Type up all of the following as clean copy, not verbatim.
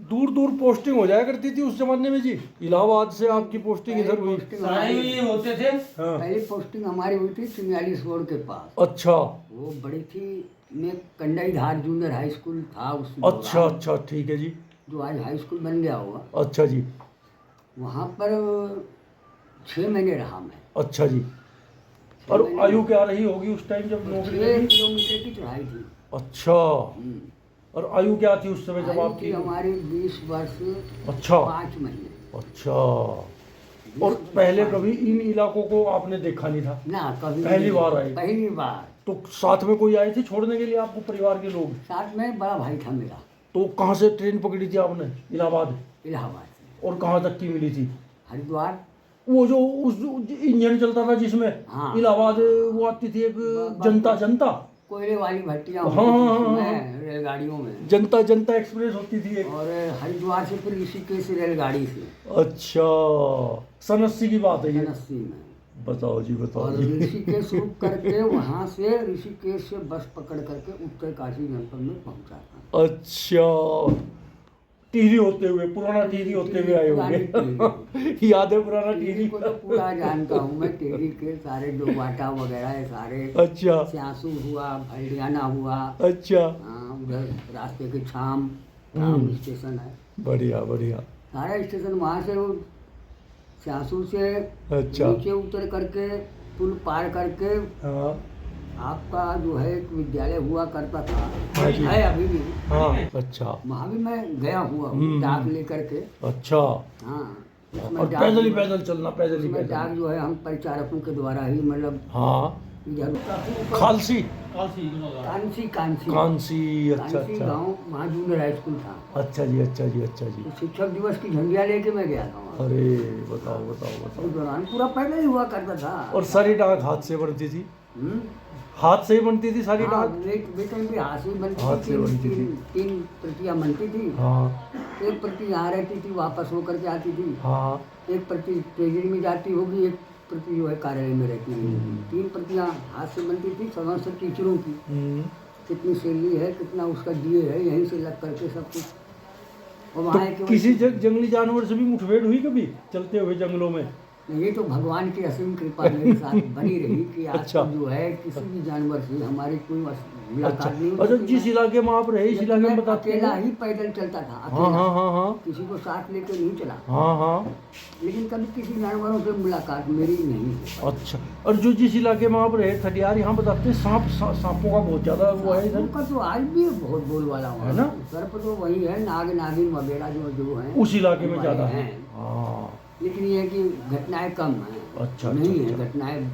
दूर दूर पोस्टिंग हो जाया करती थी उस जमाने में जी। इलाहाबाद से आपकी पोस्टिंग इधर हुई। सारे ये होते थे। हाँ। पहली पोस्टिंग हमारी हुई थी 44 रोड के पास। अच्छा वो बड़ी थी। मैं कंडाई धार जूनियर हाई स्कूल था उस अच्छा दौरान, अच्छा, ठीक है जी। जो आज हाई स्कूल बन गया होगा। अच्छा जी। वहाँ पर 6 महीने रहा मैं। अच्छा जी। 6 और महीने आयु क्या रही होगी उस टाइम जब नौकरी 6 लगी? किलोमीटर की चढ़ाई थी। अच्छा। और आयु क्या थी उस समय जब आयु आपकी? थी हमारी 20 वर्ष अच्छा 5 महीने। अच्छा। और पहले कभी इन इलाकों को आपने देखा नहीं था? ना कभी पहली नहीं। बार आए? पहली बार। तो साथ में कोई आए थे छोड़ने के लिए आपको, परिवार के लोग? साथ में बड़ा भाई था मेरा। तो कहाँ से ट्रेन पकड़ी थी आपने? इलाहाबाद? इलाहाबाद से। और कहाँ तक की मिली थी? हरिद्वार। वो जो उस इंजन चलता था जिसमें हाँ। इलाहाबाद वो आती थी एक जनता जनता कोयले वाली भट्टियाँ हाँ, होती थी हाँ, हाँ, उसमें, रेलगाड़ियों में। जनता जनता एक्सप्रेस होती थी एक। और हरिद्वार से फिर ऋषिकेश रेलगाड़ी से। अच्छा, सन 80 की बात है ये? 80 में। बताओ जी बताओ और जी। ऋषिकेश रुक करके वहाँ से ऋषिकेश से बस पकड़ करके उत्तरकाशी जनपद में पहुँचा था। अच्छा, टिहरी होते हुए, पुराना टिहरी होते हुए आए होंगे। याद है पुराना टिहरी टिहरी? को तो पूरा जानता हूँ मैं। टिहरी के सारे जो वाटा वगैरह है सारे। अच्छा स्यासू हुआ, भल्डियाना हुआ। अच्छा। हाँ, उधर रास्ते के छाम स्टेशन है। बढ़िया बढ़िया। सारा स्टेशन वहाँ से वो स्यासू से अच्छा। नीचे उतर करके पुल पार करके हाँ आपका जो है एक विद्यालय हुआ करता था, हाँ जी। है अभी भी। हाँ। अच्छा वहाँ भी मैं गया हुआ हूँ डाक लेकर के। अच्छा। हाँ। उसमें और डाक पैदल ही जो है- पैदल चलना, पैदल ही उसमें डाक पैदल? जो है हम परिचारकों के द्वारा ही मतलब हाँ। इधर खालसी कांसी कांसी कांसी। अच्छा कांसी अच्छा गाँव, वहाँ जूनियर हाई स्कूल था। अच्छा जी अच्छा जी अच्छा जी। तो शिक्षक दिवस की झंडियाँ लेके मैं गया था वहाँ। अरे बताओ बताओ उस बताओ। दौरान पूरा पैदल ही हुआ करता था। और सारी डाक हाथ से बनती थी? हम्म? हाथ से ही बनती थी सारी हाँ, डाक? वेतन भी हाथ से बनती हाथ थी। से बनती थी। तीन प्रतियां बनती थी। हाँ एक प्रति यहाँ रहती थी, वापस होकर के आती थी। हाँ। एक प्रति ट्रेजरी में जाती होगी, एक प्रति जो है कार्यालय में रहती होगी। 3 प्रतियां हाथ से बनती थी समस्त टीचरों की। कितनी सैलरी है, कितना उसका डीए है, यहीं से लग करके सब कुछ। और तो वहाँ है किसी जंगली जानवर से भी मुठभेड़ हुई कभी चलते हुए जंगलों में? ये तो भगवान की असीम कृपा मेरे साथ बनी रही कि आज अच्छा। तक जो है किसी भी जानवर से हमारी कोई अच्छा मुलाकात नहीं हुई। अच्छा, जिस इलाके में आप रहे इस इलाके में मैं बताते अकेला हैं? ही पैदल चलता था, हाँ अकेला। हाँ हाँ हाँ किसी को साथ लेकर नहीं चला। हाँ हाँ। लेकिन कभी किसी जानवरों से मुलाकात मेरी नहीं हुई। अच्छा, और जो जिस इलाके में आप रहे खटियार, यहाँ बताते हैं सांपों का बहुत ज्यादा वो है इधर? सांपों का तो आज भी बहुत बोलवाला हुआ है ना? सर्प तो वही है, नाग नागिन वगैरह जो है उस इलाके में ज्यादा है। हैं। हाँ। लेकिन ये है कि घटनाएं कम हैं। अच्छा, नहीं अच्छा, है अच्छा। घटनाएं,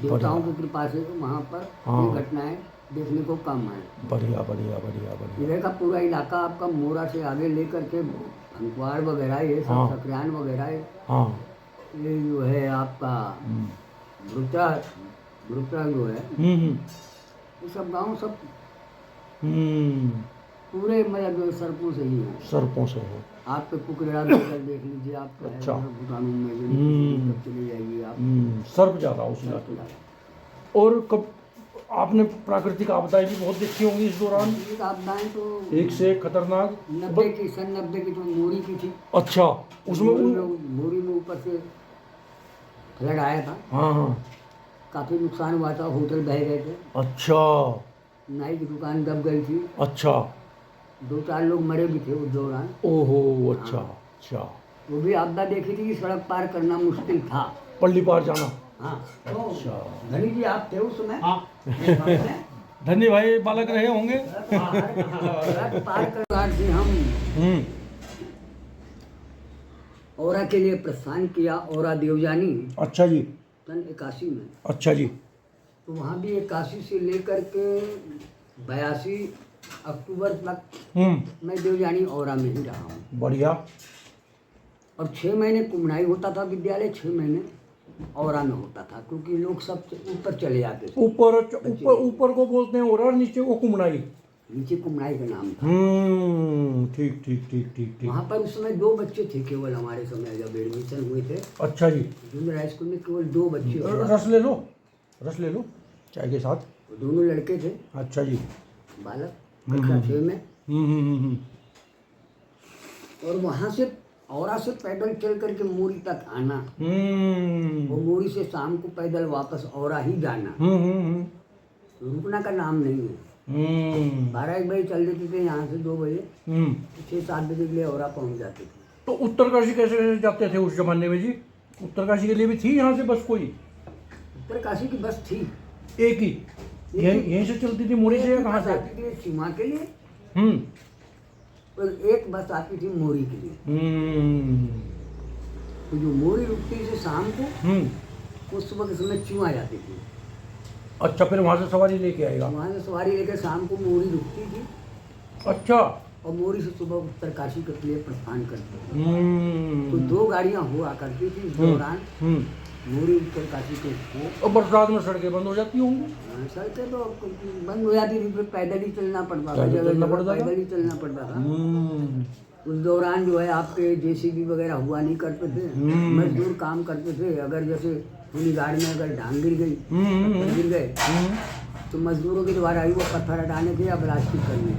देवताओं की कृपा से तो वहाँ पर हाँ। ये घटनाएं देखने को कम है। बढ़िया बढ़िया बढ़िया बढ़िया। इधर का पूरा इलाका आपका मोरा से आगे लेकर के भंगवाड़ वगैरह ये सब हाँ। सकरान वगैरह हाँ। ये जो है आपका भ्रुटा भ्रुटा जो है ये सब गांव सब पूरे मतलब जो सर्पों से ही है। सर्पों से है। आप पे कुकरेड़ा लेकर देख लीजिए आप। अच्छा। भूटानों में जो चले जाइए आप। सर्प ज्यादा उस इलाके में। और कब आपने प्राकृतिक आपदाएं भी बहुत देखी होंगी इस दौरान? प्राकृतिक आपदाएं तो एक से एक खतरनाक। 90 की तो मोरी की थी। अच्छा, उसमें मोरी में ऊपर से फ्लड आया था। हाँ हाँ। काफी नुकसान हुआ था, होटल बह गए थे। अच्छा नाई की दुकान दब गई थी। अच्छा। 2-4 लोग मरे भी थे उस दौरान। ओहो अच्छा अच्छा। वो भी आपदा देखी थी कि सड़क पार करना मुश्किल था। पल्ली पार जाना। हाँ। अच्छा। धनी जी आप थे उस समय? हाँ। धन्य भाई बालक रहे होंगे। सड़क पार कर से हम औरा के लिए प्रस्थान किया। औरा देवजानी अच्छा जी। सन 81 में। अच्छा जी। तो वहाँ भी 81 से लेकर के 82 अक्टूबर तक मैं देवजानी औरा में ही रहा हूँ। बढ़िया। और 6 महीने कुमनाई होता था विद्यालय, 6 महीने औरा में होता था, क्योंकि लोग सब ऊपर चले जाते थे। ऊपर ऊपर ऊपर को बोलते हैं और नीचे को कुमनाई। नीचे कुमनाई का नाम था। ठीक ठीक ठीक ठीक ठीक। वहाँ पर उस समय 2 बच्चे थे केवल हमारे समय जब एडमिशन हुए थे। अच्छा जी। जूनियर हाई स्कूल में केवल 2 बच्चे। रस ले लो, रस ले लो चाय के साथ। दोनों लड़के थे। अच्छा जी। बालक कक्षा 6 में। और वहाँ से औरा से पैदल चल करके मोरी तक आना, वो मोरी से शाम को पैदल वापस औरा ही जाना, रुकना का नाम नहीं है। 12-1 बजे चल देते थे यहाँ से, 2 बजे 6-7 बजे के लिए औरा पहुँच जाते थे। तो उत्तरकाशी कैसे जाते थे उस जमाने में जी? उत्तरकाशी के लिए भी थी यहाँ से बस कोई? उत्तरकाशी की बस थी एक ही यहीं से चलती थी मोरी से या कहाँ से? आती थी सीमा के लिए, और एक बस आती थी मोरी के लिए। तो जो मोरी रुकती थी शाम को, वो सुबह के समय चुआ जाती थी। अच्छा, फिर वहाँ से सवारी लेके आएगा? वहाँ से सवारी लेकर शाम को मोरी रुकती थी। अच्छा। और मोरी से सुबह उत्तरकाशी के लिए प्रस्थान करते थे। तो 2 गाड़ियाँ हुआ करती थी इस दौरान, मोरी उत्तरकाशी के को। और बरसात में सड़कें बंद हो जाती होंगी? सड़कें तो बंद हो जाती थी, फिर पैदल ही चलना पड़ता था, पैदल ही चलना पड़ता था। उस दौरान जो है आपके JCB वगैरह हुआ नहीं करते थे, मजदूर काम करते थे। अगर जैसे पूरी गाड़ी में अगर ढांग गिर गई, पत्थर गिर गए, तो मजदूरों के द्वारा ही वो पत्थर हटाने के या प्लास्टिक करने,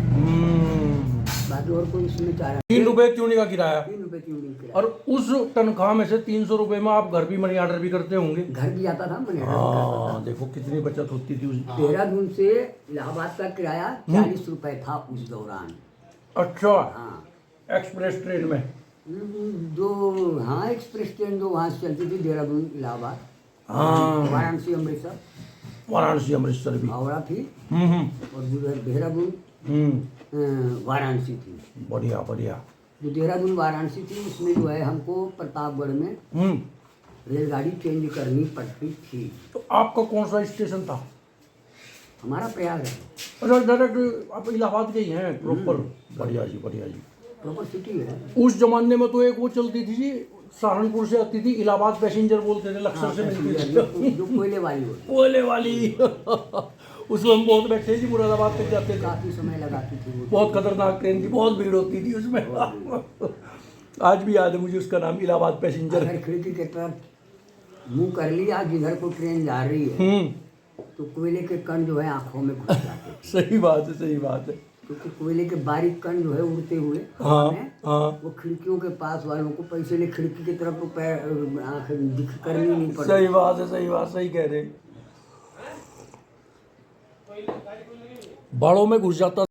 बाकी और कोई इसमें चारा। 3 रुपए ट्यूनी का किराया? 3 रुपए ट्यूनिंग किराया। और उस तनख्वाह में से 300 रुपए में आप घर भी मनी ऑर्डर भी करते होंगे? घर भी आता था मनी ऑर्डर। हाँ, देखो कितनी बचत होती थी उस। देहरादून से इलाहाबाद का किराया 40 रुपए था उस दौरान। अच्छा। हाँ, एक्सप्रेस ट्रेन में? हाँ एक्सप्रेस ट्रेन जो वहाँ से चलती थी, देहरादून इलाहाबाद, हाँ, वाराणसी अमृतसर। वाराणसी अमृतसर भी हावड़ा थी, और देहरादून वाराणसी थी। बढ़िया बढ़िया। जो देहरादून वाराणसी थी उसमें जो है हमको प्रतापगढ़ में रेलगाड़ी चेंज करनी पड़ती थी। तो आपका कौन सा स्टेशन था? हमारा प्रयाग है। अच्छा, डायरेक्ट आप इलाहाबाद के ही हैं प्रॉपर? बढ़िया जी, बढ़िया जी। प्रॉपर सिटी है। उस जमाने में तो एक वो चलती थी जी, सहारनपुर से आती थी, इलाहाबाद पैसेंजर बोलते थे, लक्सर से मिलती थी, जो कोयले वाली होती, कोयले वाली। उसमें हम बहुत बैठे जी, मुरादाबाद तक जाते थे। काफी समय लगाती थी वो। बहुत खतरनाक ट्रेन थी, बहुत भीड़ होती थी उसमें। आज भी याद है मुझे उसका नाम, इलाहाबाद पैसेंजर। अगर खिड़की के तरफ मुंह कर लिया जिधर को ट्रेन जा रही है, तो कोयले के कण जो है आंखों में घुस जाते हैं। सही बात है, सही बात है। क्योंकि कोयले के बारीक कण जो है उड़ते हुए वो खिड़कियों के पास वालों को पैसे ले खिड़की की तरफ पैर आँख दिख करनी नहीं पड़ती। सही बात है, सही बात, सही कह रहे। बाड़ों में घुस जाता